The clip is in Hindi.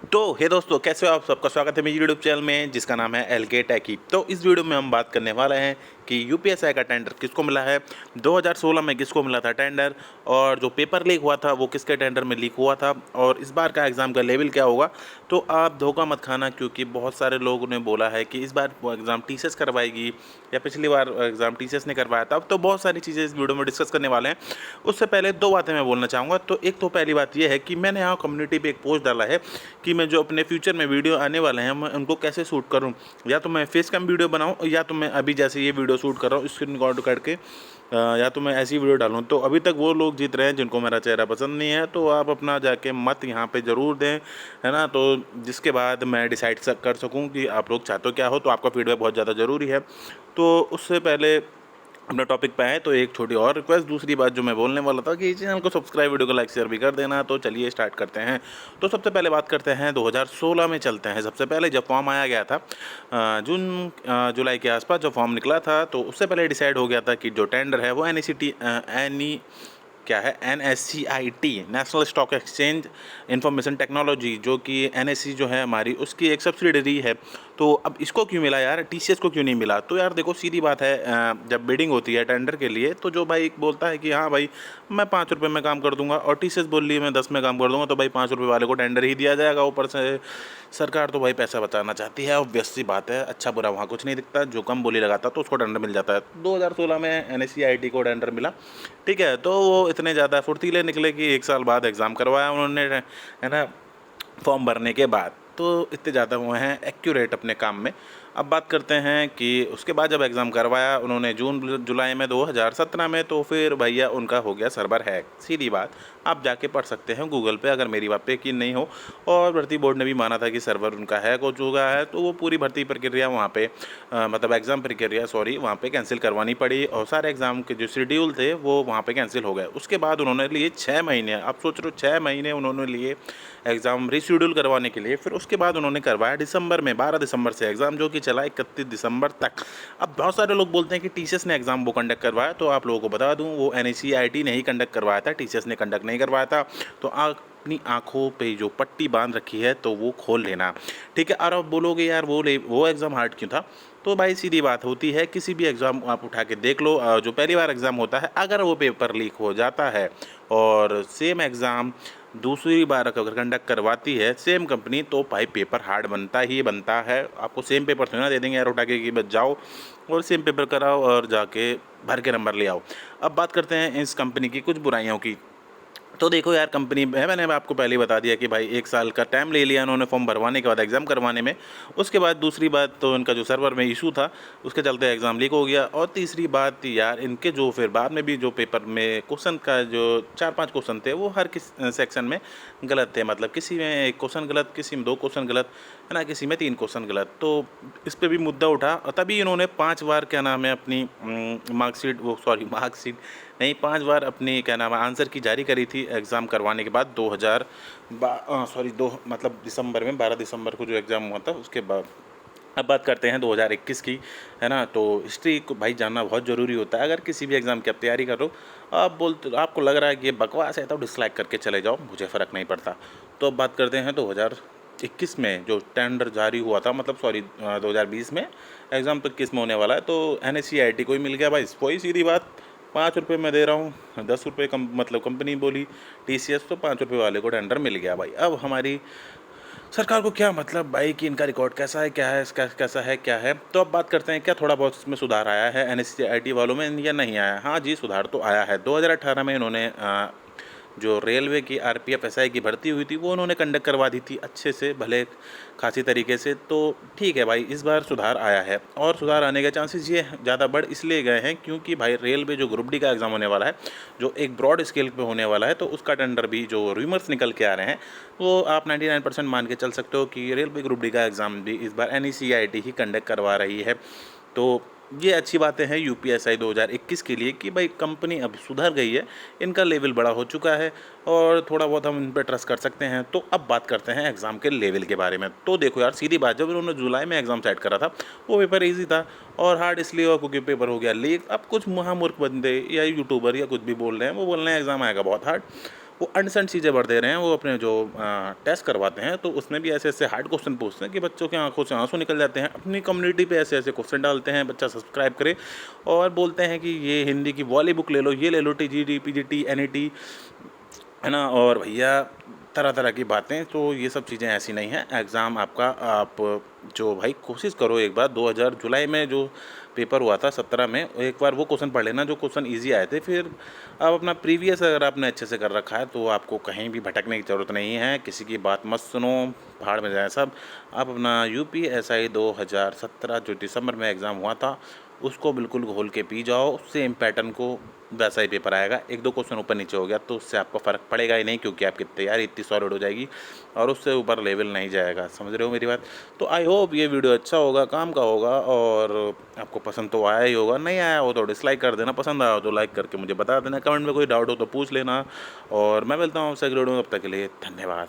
तो हे दोस्तों, कैसे हो आप? सबका स्वागत है मेरी यूट्यूब चैनल में जिसका नाम है एलके टेकी। तो इस वीडियो में हम बात करने वाले हैं कि यूपीएसआई का टेंडर किसको मिला है, 2016 में किसको मिला था टेंडर, और जो पेपर लीक हुआ था वो किसके टेंडर में लीक हुआ था, और इस बार का एग्ज़ाम का लेवल क्या होगा। तो आप धोखा मत खाना, क्योंकि बहुत सारे लोगों ने बोला है कि इस बार वो एग्ज़ाम टीसीएस करवाएगी या पिछली बार एग्ज़ाम टीसीएस ने करवाया था। अब तो बहुत सारी चीज़ें इस वीडियो में डिस्कस करने वाले हैं। उससे पहले दो बातें मैं बोलना चाहूँगा। तो एक तो पहली बात ये है कि मैंने यहाँ कम्युनिटी पे एक पोस्ट डाला है कि मैं जो अपने फ्यूचर में वीडियो आने वाले हैं मैं उनको कैसे शूट करूं। या तो मैं फेस कैम वीडियो बनाऊं, या तो मैं अभी जैसे ये वीडियो शूट कर रहा हूँ स्क्रीन रिकॉर्ड करके, या तो मैं ऐसी वीडियो डालूं। तो अभी तक वो लोग जीत रहे हैं जिनको मेरा चेहरा पसंद नहीं है, तो आप अपना जाके मत यहाँ पे ज़रूर दें, है ना। तो जिसके बाद मैं डिसाइड कर सकूँ कि आप लोग चाहते हो क्या हो। तो आपका फीडबैक बहुत ज़्यादा ज़रूरी है। तो उससे पहले अपना टॉपिक पे आए तो एक छोटी और रिक्वेस्ट, दूसरी बात जो मैं बोलने वाला था कि चैनल को सब्सक्राइब, वीडियो को लाइक शेयर भी कर देना। तो चलिए स्टार्ट करते हैं। तो सबसे पहले बात करते हैं 2016 में चलते हैं। सबसे पहले जब फॉर्म आया गया था जुलाई के आसपास जब फॉर्म निकला था, तो उससे पहले डिसाइड हो गया था कि जो टेंडर है वो क्या है, NSCIT, national stock exchange information technology, जो कि NSE जो है हमारी, उसकी एक सब्सिडरी है। तो अब इसको क्यों मिला यार, टीसीएस को क्यों नहीं मिला? तो यार देखो, सीधी बात है, जब बिडिंग होती है टेंडर के लिए तो जो भाई बोलता है कि हाँ भाई मैं 5 रुपये में काम कर दूंगा, और टीसीएस बोल रही है मैं 10 में काम कर दूंगा, तो भाई 5 रुपये वाले को टेंडर ही दिया जाएगा। ऊपर से सरकार तो भाई पैसा बचाना चाहती है, ऑब्वियस सी बात है। अच्छा बुरा वहाँ कुछ नहीं दिखता, जो कम बोली लगाता तो उसको टेंडर मिल जाता है। 2016 में NSCIT को टेंडर मिला, ठीक है। तो वो इतने ज़्यादा फुर्तीले निकले कि 1 साल बाद एग्ज़ाम करवाया उन्होंने, है ना, फॉर्म भरने के बाद। तो इतने ज़्यादा हुए हैं एक्यूरेट अपने काम में। अब बात करते हैं कि उसके बाद जब एग्ज़ाम करवाया उन्होंने जून जुलाई में 2017 में, तो फिर भैया उनका हो गया सर्वर हैक। सीधी बात, आप जाके पढ़ सकते हैं गूगल पे अगर मेरी बात पे यकीन नहीं हो। और भर्ती बोर्ड ने भी माना था कि सर्वर उनका हैक हो चुका है, तो वो पूरी भर्ती प्रक्रिया वहाँ पे मतलब एग्ज़ाम प्रक्रिया वहाँ पे कैंसिल करवानी पड़ी, और सारे एग्ज़ाम के जो शेड्यूल थे वो वहाँ पे कैंसिल हो गए। उसके बाद उन्होंने लिए 6 महीने, आप सोच रहे हो 6 महीने उन्होंने लिए एग्ज़ाम रीशेड्यूल करवाने के लिए। फिर उसके बाद उन्होंने करवाया दिसंबर में, 12 दिसंबर से एग्ज़ाम, जो कि चला 31 दिसंबर तक। अब बहुत सारे लोग बोलते हैं कि टीसीएस ने एग्ज़ाम वो कंडक्ट करवाया, तो आप लोगों को बता दूं वो NSCIT ने ही कंडक्ट करवाया था, टीसीएस ने कंडक्ट नहीं करवाया था। तो अपनी आँखों पे जो पट्टी बांध रखी है तो वो खोल लेना, ठीक है। और आप बोलोगे यार वो एग्ज़ाम हार्ड क्यों था? तो भाई सीधी बात होती है, किसी भी एग्ज़ाम आप उठा के देख लो, जो पहली बार एग्ज़ाम होता है, अगर वो पेपर लीक हो जाता है और सेम एग्ज़ाम दूसरी बार अगर कंडक्ट करवाती है सेम कंपनी, तो भाई पेपर हार्ड बनता ही बनता है। आपको सेम पेपर थोड़ा ना दे देंगे यार उठा के कि बस जाओ और सेम पेपर कराओ और जाके भर के नंबर ले आओ। अब बात करते हैं इस कंपनी की कुछ बुराइयों की। तो देखो यार, कंपनी है, मैंने आपको पहले ही बता दिया कि भाई 1 साल का टाइम ले लिया उन्होंने फॉर्म भरवाने के बाद एग्ज़ाम करवाने में। उसके बाद दूसरी बात तो इनका जो सर्वर में इशू था उसके चलते एग्ज़ाम लीक हो गया। और तीसरी बात यार, इनके जो फिर बाद में भी जो पेपर में क्वेश्चन का जो 4-5 क्वेश्चन थे वो हर किस सेक्शन में गलत थे। मतलब किसी में 1 क्वेश्चन गलत, किसी में 2 क्वेश्चन गलत, है ना, किसी में 3 क्वेश्चन गलत। तो इस पर भी मुद्दा उठा, और तभी इन्होंने 5 बार क्या नाम है अपनी मार्कशीट नहीं, 5 बार अपनी क्या नाम है आंसर की जारी करी थी एग्ज़ाम करवाने के बाद। 2000 सॉरी दो मतलब दिसंबर में, 12 दिसंबर को जो एग्ज़ाम हुआ था उसके बाद। अब बात करते हैं 2021 की, है ना। तो हिस्ट्री को भाई जानना बहुत ज़रूरी होता है। अगर किसी भी एग्ज़ाम की आप तैयारी कर रहे हो, आपको लग रहा है कि ये बकवास है, तो डिसलाइक करके चले जाओ, मुझे फ़र्क नहीं पड़ता। तो अब बात करते हैं 2021 में जो टेंडर जारी हुआ था, मतलब 2020 में एग्ज़ाम तो 21 में होने वाला है। तो NSCIT को ही मिल गया भाई, वही सीधी बात। 5 रुपये मैं दे रहा हूँ, 10 रुपये कम, मतलब कंपनी बोली TCS, तो 5 रुपये वाले को टेंडर मिल गया भाई। अब हमारी सरकार को क्या मतलब भाई कि इनका रिकॉर्ड कैसा है, क्या है, इसका कैसा है, क्या है। तो अब बात करते हैं क्या थोड़ा बहुत इसमें सुधार आया है NSCIT वालों में या नहीं आया। हाँ जी, सुधार तो आया है। 2018 में इन्होंने जो रेलवे की RPF SI की भर्ती हुई थी वो उन्होंने कंडक्ट करवा दी थी अच्छे से, भले खासी तरीके से। तो ठीक है भाई, इस बार सुधार आया है। और सुधार आने के चांसेस ये ज़्यादा बढ़ इसलिए गए हैं क्योंकि भाई रेलवे जो ग्रुप डी का एग्ज़ाम होने वाला है, जो एक ब्रॉड स्केल पे होने वाला है, तो उसका टेंडर भी जो रूमर्स निकल के आ रहे हैं, वो आप 99% मान के चल सकते हो कि रेलवे ग्रुप डी का एग्ज़ाम भी इस बार NSCIT ही कंडक्ट करवा रही है। तो ये अच्छी बातें हैं UPSI 2021 के लिए कि भाई कंपनी अब सुधर गई है, इनका लेवल बड़ा हो चुका है और थोड़ा बहुत हम इन पर ट्रस्ट कर सकते हैं। तो अब बात करते हैं एग्ज़ाम के लेवल के बारे में। तो देखो यार, सीधी बात, जब उन्होंने जुलाई में एग्ज़ाम सेट करा था वो पेपर ईजी था, और हार्ड इसलिए हुआ क्योंकि पेपर हो गया लीक। अब कुछ महामूर्ख बंदे या यूट्यूबर या कुछ भी बोल रहे हैं, वो बोल रहे हैं एग्ज़ाम आएगा बहुत हार्ड। वो अनसन चीज़ें भर दे रहे हैं। वो अपने जो टेस्ट करवाते हैं तो उसमें भी ऐसे-ऐसे हार्ड क्वेश्चन पूछते हैं कि बच्चों की आँखों से आँसू निकल जाते हैं। अपनी कम्युनिटी पे ऐसे-ऐसे क्वेश्चन डालते हैं, बच्चा सब्सक्राइब करे और बोलते हैं कि ये हिंदी की वॉली बुक ले लो, ये ले लो, टीजीटी, पीजीटी, एनईटी, है ना? और भैया तरह-तरह की बातें। तो ये सब चीज़ें ऐसी नहीं हैं। एग्ज़ाम आपका आप जो भाई कोशिश करो एक बार, 2000 जुलाई में जो पेपर हुआ था 17 में, एक बार वो क्वेश्चन पढ़ लेना जो क्वेश्चन ईज़ी आए थे। फिर आप अपना प्रीवियस अगर आपने अच्छे से कर रखा है तो आपको कहीं भी भटकने की ज़रूरत नहीं है। किसी की बात मत सुनो, भाड़ में जाए सब। आप अपना यूपीएसआई 2017 जो दिसंबर में एग्ज़ाम हुआ था, उसको बिल्कुल घोल के पी जाओ। सेम पैटर्न को वैसा ही पेपर आएगा। 1-2 क्वेश्चन ऊपर-नीचे हो गया तो उससे आपको फ़र्क पड़ेगा ही नहीं, क्योंकि आपकी तैयारी इतनी सॉलिड हो जाएगी और उससे ऊपर लेवल नहीं जाएगा। समझ रहे हो मेरी बात? तो आई होप ये वीडियो अच्छा होगा, काम का होगा और आपको पसंद तो आया ही होगा। नहीं आया हो तो डिसलाइक कर देना, पसंद आया हो तो लाइक करके मुझे बता देना। कमेंट में कोई डाउट हो तो पूछ लेना और मैं मिलता हूँ आपसे अगले वीडियो में। तब तक के लिए धन्यवाद।